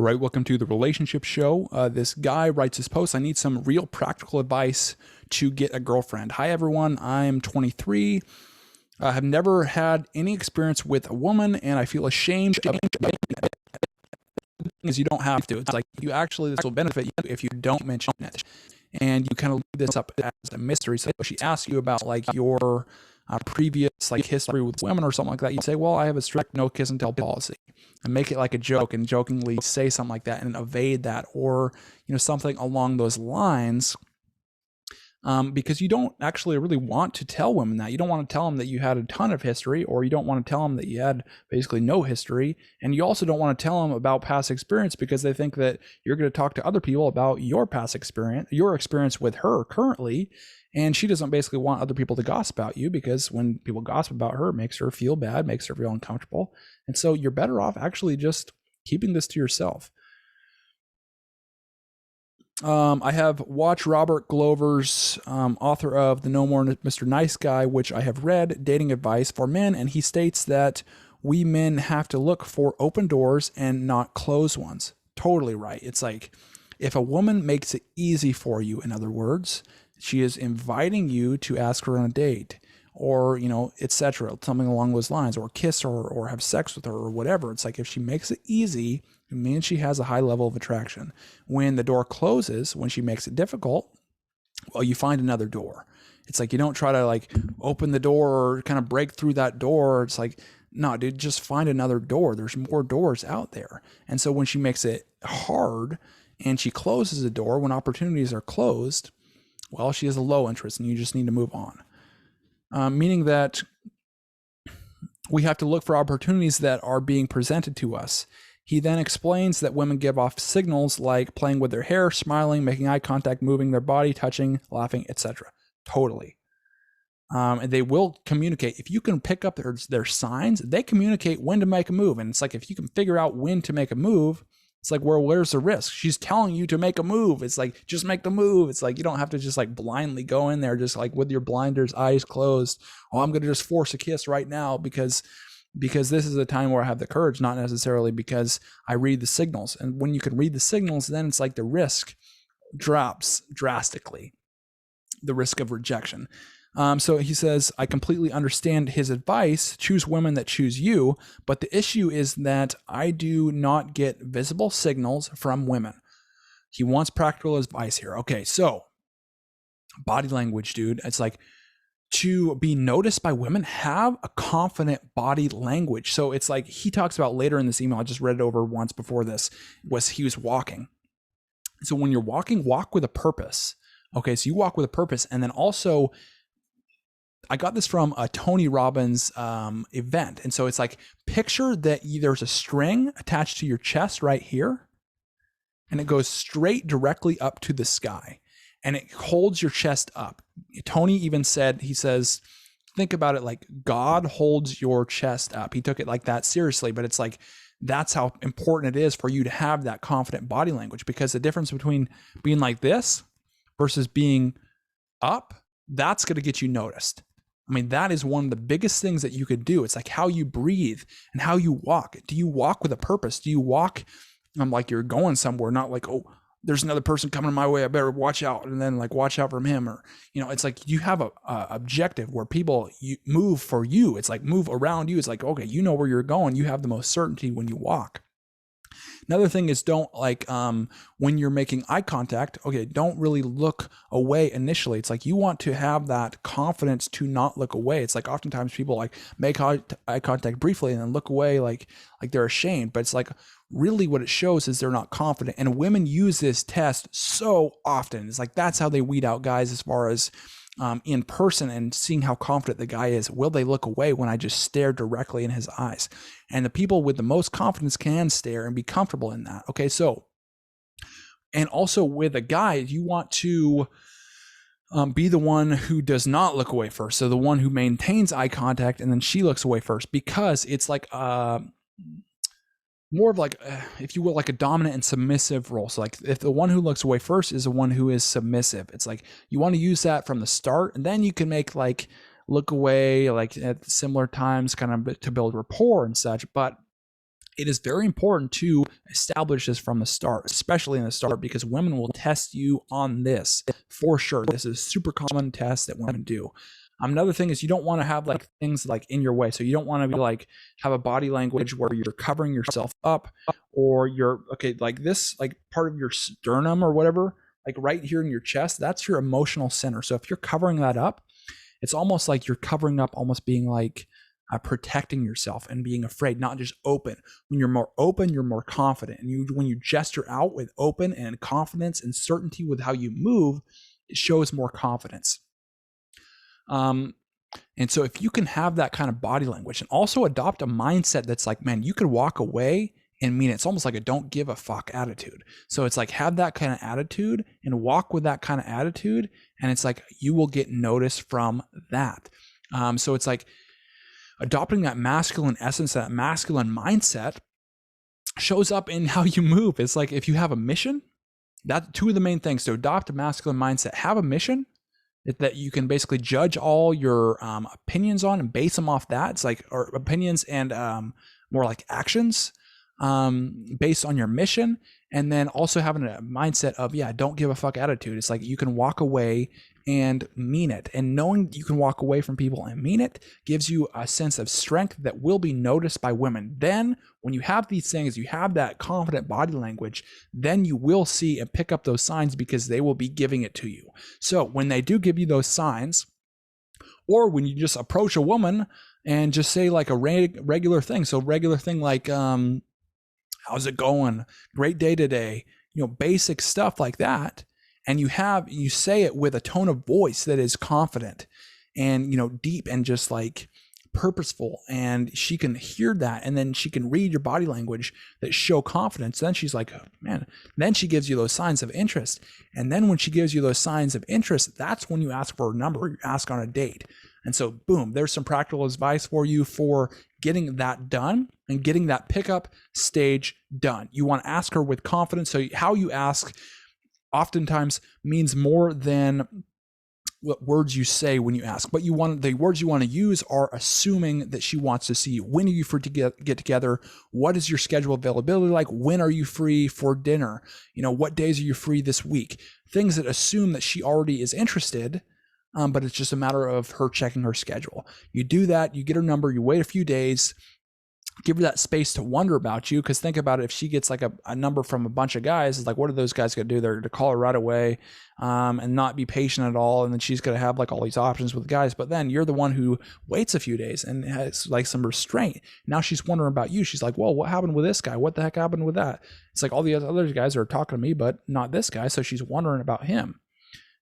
All right, welcome to the Relationship Show. This guy writes his post. I need some real practical advice to get a girlfriend. Hi, everyone. I'm 23. I have never had any experience with a woman, and I feel ashamed of it. Is you don't have to. It's like you actually, this will benefit you if you don't mention it. And you kind of leave this up as a mystery. So if she asks you about like your previous like history with women or something like that, you say, well, I have a strict no kiss and tell policy, and make it like a joke and jokingly say something like that and evade that, or, you know, something along those lines. Because you don't actually really want to tell women that. You don't want to tell them that you had a ton of history, or you don't want to tell them that you had basically no history. And you also don't want to tell them about past experience, because they think that you're going to talk to other people about your past experience, your experience with her currently. And she doesn't basically want other people to gossip about you, because when people gossip about her, it makes her feel bad, makes her feel uncomfortable. And so you're better off actually just keeping this to yourself. I have watched Robert Glover's, author of The No More Mr. Nice Guy, which I have read, Dating Advice for Men, and he states that we men have to look for open doors and not closed ones. Totally right. It's like if a woman makes it easy for you, in other words, she is inviting you to ask her on a date, or, you know, etc., something along those lines, or kiss her or have sex with her or whatever. It's like if she makes it easy, it means she has a high level of attraction. When the door closes, when she makes it difficult, well, you find another door. It's like you don't try to like open the door or kind of break through that door. It's like, no, dude, just find another door. There's more doors out there. And so when she makes it hard and she closes the door when opportunities are closed, well, she has a low interest and you just need to move on. Meaning that we have to look for opportunities that are being presented to us. He then explains that women give off signals like playing with their hair, smiling, making eye contact, moving their body, touching, laughing, etc. Totally. And they will communicate. If you can pick up their signs, they communicate when to make a move. And it's like, if you can figure out when to make a move, it's like, well, where's the risk? She's telling you to make a move. It's like, just make the move. It's like, you don't have to just like blindly go in there, just like with your blinders, eyes closed. Oh, I'm going to just force a kiss right now because this is a time where I have the courage, not necessarily because I read the signals. And when you can read the signals, then it's like the risk drops drastically, the risk of rejection. So he says, I completely understand his advice. Choose women that choose you. But the issue is that I do not get visible signals from women. He wants practical advice here. Okay, so body language, dude. It's like, to be noticed by women, have a confident body language. So it's like he talks about later in this email, I just read it over once before this, he was walking. So when you're walking, walk with a purpose. Okay, so you walk with a purpose. And then also, I got this from a Tony Robbins event. And so it's like, picture that there's a string attached to your chest right here, and it goes straight directly up to the sky, and it holds your chest up. Tony even said, he says, think about it like God holds your chest up. He took it like that seriously, but it's like, that's how important it is for you to have that confident body language, because the difference between being like this versus being up, that's going to get you noticed. I mean, that is one of the biggest things that you could do. It's like how you breathe and how you walk. Do you walk with a purpose? Do you walk like you're going somewhere, not like, oh, there's another person coming my way, I better watch out, and then like watch out from him? Or, you know, it's like you have a objective where people move for you. It's like move around you. It's like, okay, you know where you're going. You have the most certainty when you walk. Another thing is, don't like when you're making eye contact, okay, don't really look away initially. It's like you want to have that confidence to not look away. It's like oftentimes people like make eye contact briefly and then look away like they're ashamed, but it's like really what it shows is they're not confident. And women use this test so often. It's like that's how they weed out guys as far as in person and seeing how confident the guy is. Will they look away when I just stare directly in his eyes? And the people with the most confidence can stare and be comfortable in that. Okay, so, and also with a guy, you want to be the one who does not look away first. So the one who maintains eye contact and then she looks away first, because it's like more of like, if you will, like a dominant and submissive role. So like if the one who looks away first is the one who is submissive, it's like you want to use that from the start, and then you can make like look away like at similar times kind of to build rapport and such. But it is very important to establish this from the start, especially in the start, because women will test you on this for sure. This is a super common test that women do. Another thing is you don't want to have like things like in your way. So you don't want to be like have a body language where you're covering yourself up, or you're like this, like part of your sternum or whatever, like right here in your chest, that's your emotional center. So if you're covering that up, it's almost like you're covering up, almost being like protecting yourself and being afraid, not just open. When you're more open, you're more confident. And when you gesture out with open and confidence and certainty with how you move, it shows more confidence. And so if you can have that kind of body language and also adopt a mindset that's like, man, you could walk away and mean it. It's almost like a don't give a fuck attitude. So it's like have that kind of attitude and walk with that kind of attitude. And it's like you will get noticed from that. So it's like adopting that masculine essence, that masculine mindset shows up in how you move. It's like if you have a mission, that's two of the main things. To adopt a masculine mindset, have a mission that you can basically judge all your opinions on and base them off that. It's like, or opinions and more like actions based on your mission. And then also having a mindset of, yeah, don't give a fuck attitude. It's like you can walk away and mean it. And knowing you can walk away from people and mean it gives you a sense of strength that will be noticed by women. Then when you have these things, you have that confident body language, then you will see and pick up those signs because they will be giving it to you. So when they do give you those signs, or when you just approach a woman and just say like a regular thing. So regular thing like, how's it going? Great day today. Basic stuff like that. And you say it with a tone of voice that is confident and, deep and just like purposeful. And she can hear that. And then she can read your body language that show confidence. Then she's like, oh, man, then she gives you those signs of interest. And then when she gives you those signs of interest, that's when you ask for a number, you ask on a date. And so, boom, there's some practical advice for you for getting that done and getting that pickup stage done. You want to ask her with confidence. So how you ask oftentimes means more than what words you say when you ask. But the words you want to use are assuming that she wants to see you. When are you free to get together? What is your schedule availability like? When are you free for dinner? What days are you free this week? Things that assume that she already is interested. But it's just a matter of her checking her schedule. You do that, you get her number, you wait a few days, give her that space to wonder about you. Because think about it, if she gets like a number from a bunch of guys, it's like, what are those guys going to do? They're going to call her right away and not be patient at all. And then she's going to have like all these options with guys. But then you're the one who waits a few days and has like some restraint. Now she's wondering about you. She's like, well, what happened with this guy? What the heck happened with that? It's like all the other guys are talking to me, but not this guy. So she's wondering about him.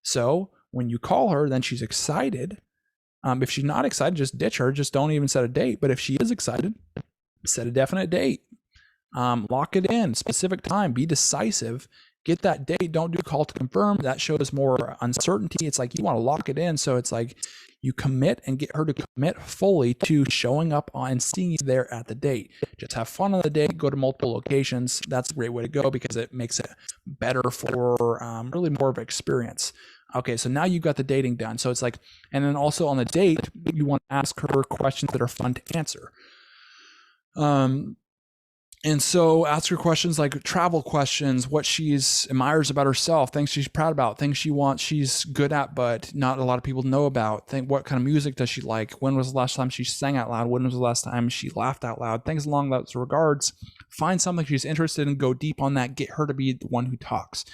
So when you call her, then she's excited. If she's not excited, just ditch her. Just don't even set a date. But if she is excited, set a definite date. Lock it in, specific time, be decisive, get that date. Don't do call to confirm. That shows more uncertainty. It's like you want to lock it in. So it's like you commit and get her to commit fully to showing up and seeing you there at the date. Just have fun on the date, go to multiple locations. That's a great way to go because it makes it better for really more of an experience. Okay, so now you've got the dating done. So it's like, and then also on the date, you want to ask her questions that are fun to answer. And so ask her questions like travel questions, what she's admires about herself, things she's proud about, things she wants, she's good at, but not a lot of people know about. Think, what kind of music does she like? When was the last time she sang out loud? When was the last time she laughed out loud? Things along those regards. Find something she's interested in, go deep on that, get her to be the one who talks.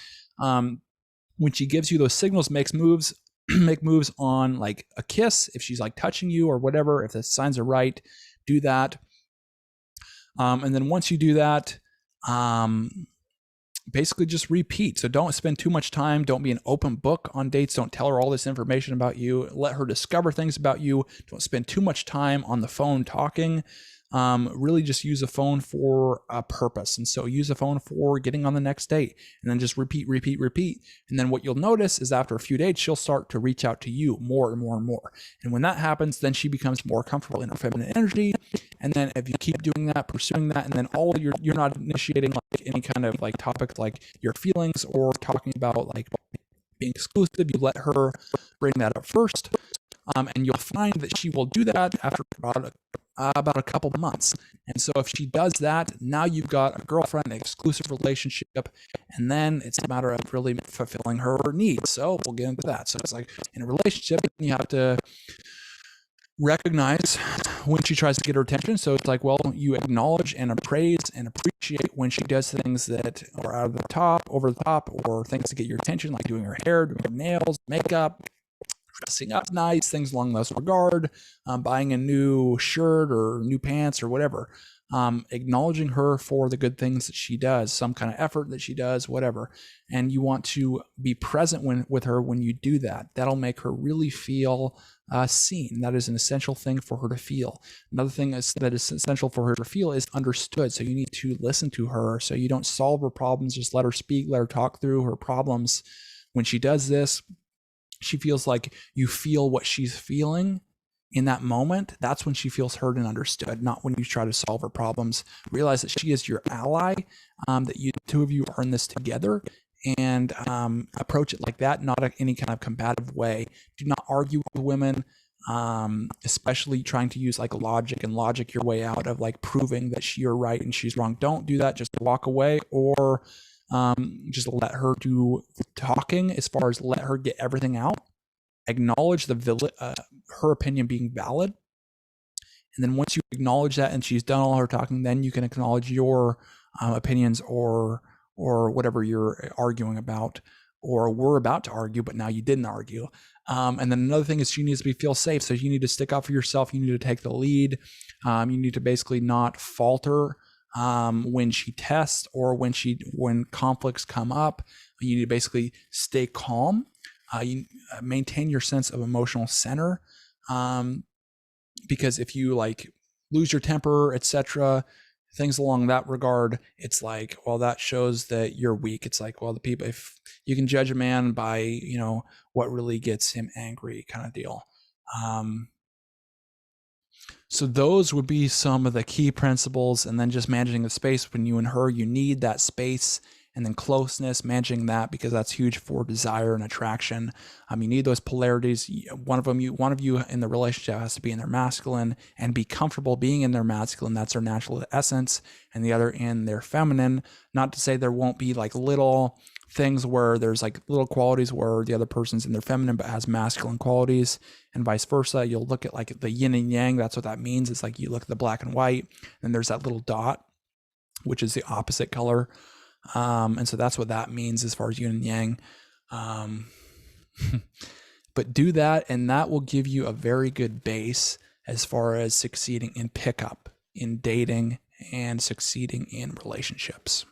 When she gives you those signals, make moves on like a kiss. If she's like touching you or whatever, if the signs are right, do that. And then once you do that, basically just repeat. So don't spend too much time. Don't be an open book on dates. Don't tell her all this information about you. Let her discover things about you. Don't spend too much time on the phone talking. Really just use a phone for a purpose. And so use a phone for getting on the next date and then just repeat. And then what you'll notice is after a few dates, she'll start to reach out to you more and more and more. And when that happens, then she becomes more comfortable in her feminine energy. And then if you keep doing that, pursuing that, and then you're not initiating like any kind of like topic, like your feelings or talking about like being exclusive, you let her bring that up first. And you'll find that she will do that after about about a couple months. And so if she does that, now you've got a girlfriend, an exclusive relationship, and then it's a matter of really fulfilling her needs. So we'll get into that. So it's like in a relationship, you have to recognize when she tries to get her attention. So it's like, well, you acknowledge and appraise and appreciate when she does things that are out of the top, over the top, or things to get your attention, like doing her hair, doing her nails, makeup, dressing up nice, things along those regard, buying a new shirt or new pants or whatever. Acknowledging her for the good things that she does, some kind of effort that she does, whatever. And you want to be present with her when you do that. That'll make her really feel seen. That is an essential thing for her to feel. Another thing that is essential for her to feel is understood. So you need to listen to her. So you don't solve her problems, just let her speak, let her talk through her problems. When she does this, she feels like you feel what she's feeling in that moment. That's when she feels heard and understood, not when you try to solve her problems. Realize that she is your ally, that you, the two of you are in this together, and approach it like that, not any kind of combative way. Do not argue with women, especially trying to use like logic your way out of like proving that you're right and she's wrong. Don't do that. Just walk away, or just let her do the talking, as far as let her get everything out. Acknowledge her opinion being valid. And then once you acknowledge that and she's done all her talking, then you can acknowledge your opinions or whatever you're arguing about, or were about to argue, but now you didn't argue. And then another thing is she needs to feel safe. So you need to stick up for yourself. You need to take the lead. You need to basically not falter when she tests, or when conflicts come up. You need to basically stay calm. You maintain your sense of emotional center, because if you like lose your temper, etc., things along that regard, it's like, well, that shows that you're weak. It's like, well, the people, if you can judge a man by what really gets him angry, kind of deal. So those would be some of the key principles. And then just managing the space when you and her, you need that space. And then closeness, managing that, because that's huge for desire and attraction. You need those polarities. One of you in the relationship has to be in their masculine and be comfortable being in their masculine. That's their natural essence. And the other in their feminine. Not to say there won't be like little things where there's like little qualities where the other person's in their feminine but has masculine qualities, and vice versa. You'll look at like the yin and yang. That's what that means. It's like you look at the black and white, and there's that little dot, which is the opposite color. And so that's what that means as far as yin and yang. But do that, and that will give you a very good base as far as succeeding in pickup, in dating, and succeeding in relationships.